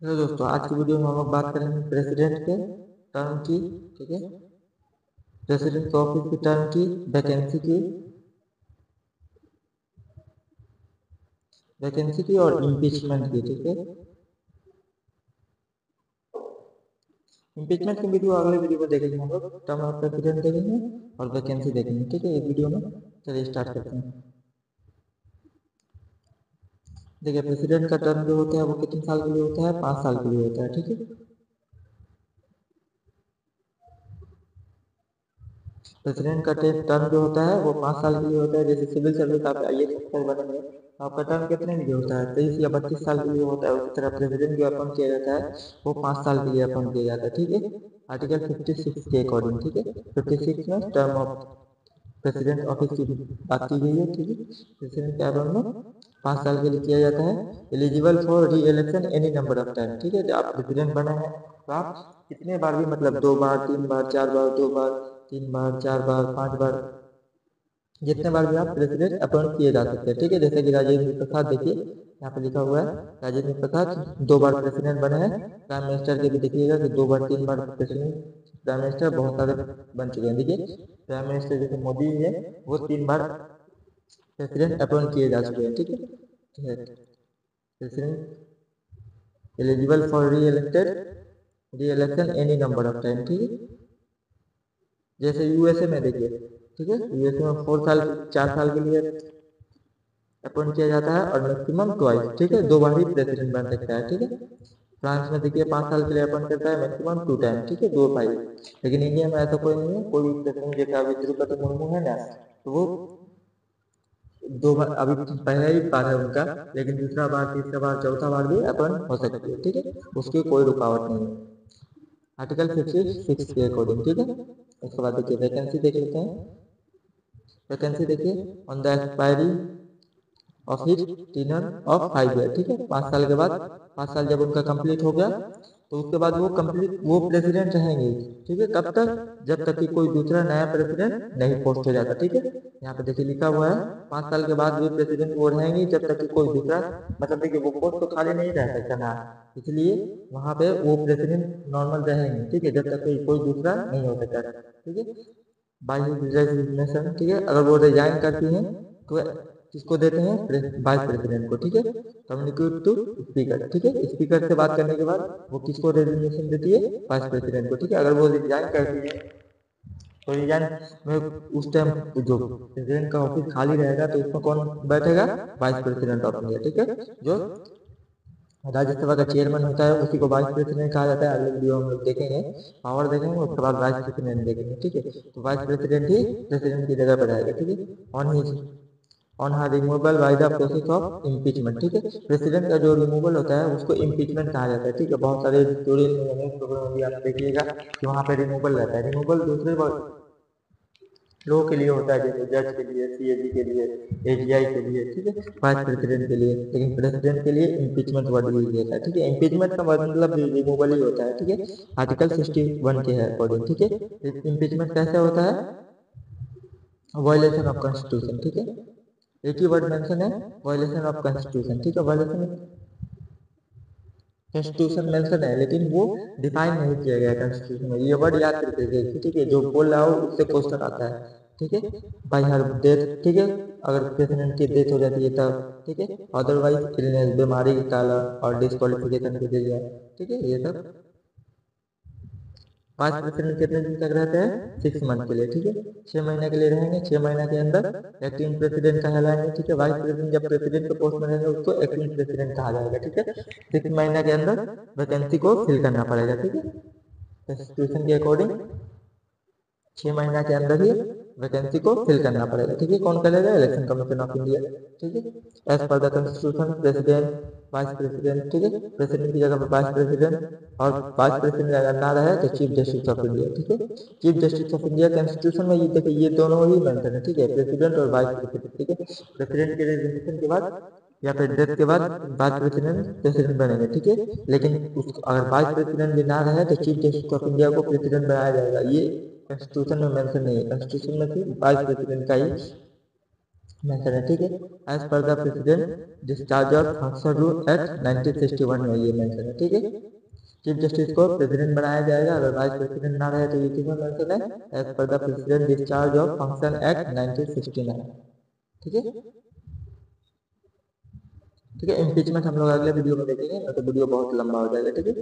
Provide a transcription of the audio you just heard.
Hello दोस्तों, आज की वीडियो में हम लोग बात करेंगे प्रेसिडेंट के टर्म की। ठीक है, प्रेसिडेंट के ऑफिस की टर्म की, वैकेंसी की और इम्पीचमेंट की। ठीक है, इम्पीचमेंट की वीडियो अगले वीडियो में देखेंगे हम लोग। टर्म ऑफ प्रेसिडेंट देखेंगे और वैकेंसी देखेंगे। ठीक है, इस वीडियो में चलिए स्टार्ट करते हैं। देखिए, प्रेसिडेंट का टर्म जो होता है वो कितने साल के लिए होता है? 5 साल के लिए होता है। ठीक है, प्रेसिडेंट का टर्म जो होता है वो 5 साल के लिए होता है। जैसे सिविल सर्विस आप IAS ऑफिसर बनेंगे तो आपका टर्म कितने के लिए होता है? 23 या 32 साल के लिए होता है। उसी तरह प्रेसिडेंट जो अपॉइंट किया जाता है वो 5 साल के लिए अपॉइंट किया जाता है। ठीक है, आर्टिकल 56 के अकॉर्डिंग। ठीक है, 56 में टर्म ऑफ प्रेसिडेंट ऑफिस की बात की गई है। ठीक है, प्रेसिडेंट का अपॉइंटमेंट 5 साल के लिए किया जाता है। एलिजिबल फॉर री election any number of time. ठीक है, जब आप प्रेसिडेंट बने हैं तो आप कितने बार भी, मतलब 2 बार, 3 बार, 4 बार, 2 बार, 3 बार, 4 बार, 5 बार, जितने बार भी आप प्रेसिडेंट अपॉइंट किए जा सकते हैं। ठीक है, जैसे कि राजेंद्र प्रसाद, देखिए यहाँ पे लिखा हुआ है राजेंद्र प्रसाद 2 बार प्रेसिडेंट बने हैं। प्राइम मिनिस्टर के भी देखिएगा कि 2 बार, 3 बार प्रेसिडेंट, प्राइम मिनिस्टर बहुत सारे बन चुके हैं। देखिए, प्राइम मिनिस्टर जैसे मोदी है वो 3 बार प्रेसिडेंट अपॉइंट किए जा चुके हैं। ठीक है, प्रेसिडेंट एलिजिबल फॉर री election any number of time. ठीक है, जैसे USA में देखिए। ठीक है, USA में 4 साल, 4 साल के लिए अपॉइंट किया जाता है और मैक्सिमम ट्वाइस। ठीक है, 2 बार ही प्रेसिडेंट बन सकता है। ठीक है, फ्रांस में देखिए 5 साल के लिए अपॉइंट करता है, मैक्सिमम 2 टाइम। ठीक है, 2 भाई। लेकिन इंडिया में ऐसा कोई नहीं है। कोई प्रेसिडेंट जैसे अभी द्रौपदी मुर्मू है ना, तो वो 2 बार, अभी पहला ही बार है उनका, लेकिन दूसरा बार, तीसरा बार, चौथा बार भी अपॉइंट हो सकती है। ठीक है, उसकी कोई रुकावट नहीं है आर्टिकल 56 के अकॉर्डिंग। ठीक है, उसके बाद देखिए वैकेंसी देख लेते हैं। वैकेंसी देखिए, on the expiry of his tenure of 5 year. ठीक है, 5 साल के बाद, 5 साल जब उनका कंप्लीट हो गया तो उसके बाद वो प्रेसिडेंट रहेंगे। ठीक है, कब तक? जब तक कि कोई दूसरा नया प्रेसिडेंट नहीं पोस्ट हो जाता। ठीक है, यहाँ पे देखिए लिखा हुआ है 5 साल के बाद भी प्रेसिडेंट वो रहेंगे जब तक कि कोई दूसरा, मतलब देखिए वो पोस्ट तो खाली नहीं रह सकता ना, इसलिए वहां पे वो प्रेसिडेंट नॉर्मल रहेंगे। ठीक है, जब तक कि कोई दूसरा नहीं हो सकता। ठीक है, बाई रेजिग्नेशन। ठीक है, अगर वो रिजाइन करती हैं तो किसको देते हैं? वाइस प्रेसिडेंट को। ठीक है, कम्युनिकेट टू स्पीकर। ठीक है, स्पीकर से बात करने के बाद वो किसको रेजिग्नेशन देती है? वाइस प्रेसिडेंट को। ठीक है, अगर वो रिजाइन करती है तो रिजाइन में उस टाइम जो प्रेसिडेंट का ऑफिस खाली रहेगा तो उसमें कौन बैठेगा? Vice president of India. ठीक है, जो राज्यसभा का चेयरमैन होता है उसी को वाइस प्रेसिडेंट कहा जाता है। अगले वीडियो हम लोग देखेंगे, पावर देखेंगे, उसके बाद वाइस प्रेसिडेंट देखेंगे। ठीक है, तो वाइस प्रेसिडेंट ही प्रेसिडेंट की जगह पर आएगा। ठीक है, on her removal by the process of impeachment. ठीक है, प्रेसिडेंट का जो रिमूवल होता है उसको इम्पीचमेंट कहा जाता है। ठीक है, बहुत सारे ट्यूटोरियल प्रोग्राम भी आप देखिएगा कि वहाँ पे रिमूवल रहता है। रिमूवल दूसरे लोग के लिए होता है, जैसे जज के लिए, CAG के लिए, AGI के लिए। ठीक है, वाइस प्रेसिडेंट के लिए। लेकिन प्रेसिडेंट के लिए इम्पीचमेंट वर्ड यूज होता है। ठीक है, इम्पीचमेंट का मतलब रिमूवल ही होता है। ठीक है, आर्टिकल 61 के है अकॉर्डिंग। ठीक है, इम्पीचमेंट कैसे होता है? Violation of constitution. ठीक है, एक ही वर्ड मेंशन है, वायलेशन ऑफ कॉन्स्टिट्यूशन। ठीक है, वायलेशन कॉन्स्टिट्यूशन मेंशन है लेकिन वो डिफाइन नहीं किया गया कॉन्स्टिट्यूशन में। ये वर्ड याद करके देखिए। ठीक है, जो बोल रहा हो उससे क्वेश्चन आता है। ठीक है, बाई हर डेथ। ठीक है, अगर प्रेसिडेंट की डेथ हो जाती है तब। ठीक है, अदरवाइज इलनेस, बीमारी के कारण और डिस्क्वालिफिकेशन के जरिए। ठीक है, ये सब वाइस प्रेसिडेंट कितने दिन तक रहते हैं? 6 मंथ के लिए। ठीक है, 6 महीने के लिए रहेंगे। 6 महीने के अंदर एक्टिंग प्रेसिडेंट कहलाएंगे। ठीक है, वाइस प्रेसिडेंट जब प्रेसिडेंट के पोस्ट में रहेंगे उसको एक्टिंग प्रेसिडेंट कहा जाएगा। ठीक है, 6 महीने के अंदर वैकेंसी को फिल करना पड़ेगा। ठीक है, कॉन्स्टिट्यूशन के अकॉर्डिंग 6 महीना के अंदर ही वैकेंसी को फिल करना पड़ेगा। ठीक है, कौन करेगा? Election commission of India. ठीक है, as per the constitution president, vice president. ठीक है, प्रेसिडेंट की जगह पर वाइस प्रेसिडेंट, और वाइस प्रेसिडेंट अगर ना रहे तो चीफ जस्टिस ऑफ इंडिया। ठीक है, chief justice of India constitution में ये देखिए ये दोनों ही मेंशन है। ठीक है, प्रेसिडेंट और वाइस प्रेसिडेंट। ठीक है, प्रेसिडेंट के रेजिग्नेशन के बाद या फिर डेथ के बाद वाइस प्रेसिडेंट बनेंगे। ठीक है, लेकिन अगर वाइस प्रेसिडेंट भी ना रहे तो चीफ जस्टिस ऑफ इंडिया को प्रेसिडेंट बनाया जाएगा। ये कॉन्स्टिट्यूशन में मेंशन नहीं है। कॉन्स्टिट्यूशन में सिर्फ वाइस प्रेसिडेंट का ही मेंशन है, ठीक है। As per the president discharge of function rule act 1961 में ये मेंशन है, ठीक है। चीफ जस्टिस को प्रेसिडेंट बनाया जाएगा, अगर वाइस प्रेसिडेंट ना रहे तो ये किसमें मेंशन है, as per the president discharge of function act 1969, ठीक है। ठीक है, इम्पीचमेंट हम लोग अगले वीडियो में देखेंगे, तो वीडियो बहुत लंबा हो जाएगा, ठीक है।